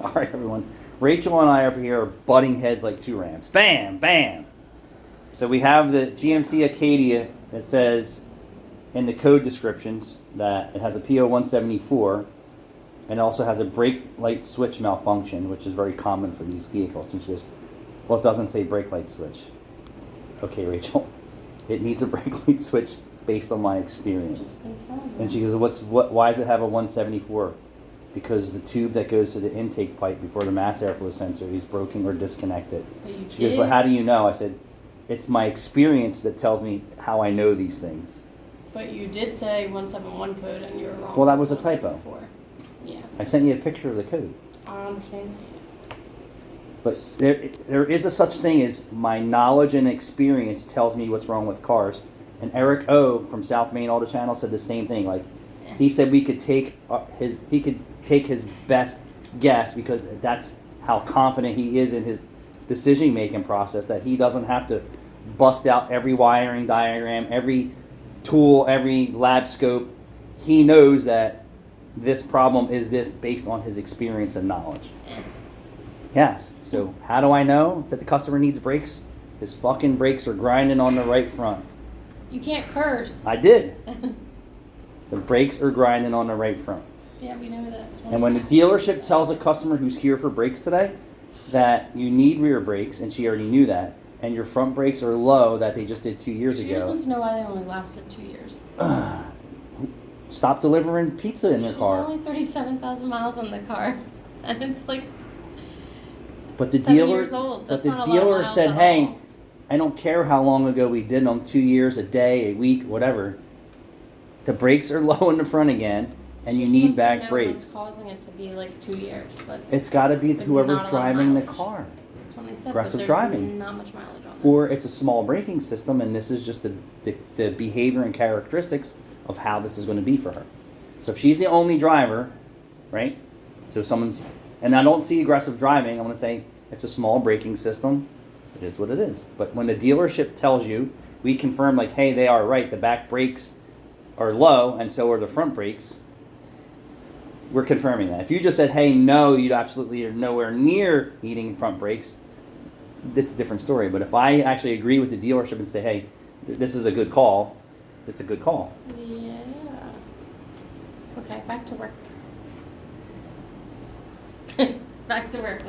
All right, everyone. Rachel and I over here are butting heads like two rams. Bam, bam. So we have the GMC Acadia that says in the code descriptions that it has a PO 174 and it also has a brake light switch malfunction, which is very common for these vehicles. And she goes, well, it doesn't say brake light switch. Okay, Rachel, it needs a brake light switch based on my experience. And she goes, why does it have a 174? Because the tube that goes to the intake pipe before the mass airflow sensor is broken or disconnected. She goes, but how do you know? I said, it's my experience that tells me how I know these things. But you did say 171 code and you were wrong. Well, that was a typo. Yeah. I sent you a picture of the code. I understand. But there is a such thing as my knowledge and experience tells me what's wrong with cars. And Eric O from South Main Auto Channel said the same thing. Like, he said we could take his best guess because that's how confident he is in his decision making process, that he doesn't have to bust out every wiring diagram, every tool, every lab scope. He knows that this problem is this based on his experience and knowledge. Yes. So how do I know that the customer needs brakes? His fucking brakes are grinding on the right front. You can't curse. I did. The brakes are grinding on the right front. Yeah, we know this. And when the dealership tells a customer who's here for brakes today that you need rear brakes, and she already knew that, and your front brakes are low that they just did 2 years She ago. just wants to know why they only lasted 2 years. Stop delivering pizza in your car. There's only 37,000 miles on the car, and it's like. But the 7 dealer, years old. but That's the not a lot of dealer miles said, at "Hey, all." I don't care how long ago we did them, 2 years, a day, a week, whatever. The brakes are low in the front again, and you She need wants to back know brakes. what's causing it to be like 2 years. It's got to be Like whoever's not a lot of driving the mileage. car. That's what I said. Aggressive but there's driving. Not much mileage on it. Or it's a small braking system, and this is just the behavior and characteristics of how this is going to be for her. So if she's the only driver, right? So someone's, and I don't see aggressive driving, I'm going to say it's a small braking system. It is what it is. But when the dealership tells you, we confirm like, hey, they are right. The back brakes are low, and so are the front brakes. We're confirming that. If you just said, hey, no, you absolutely are nowhere near needing front brakes, it's a different story. But if I actually agree with the dealership and say, hey, this is a good call, it's a good call. Yeah. Okay, back to work. Back to work.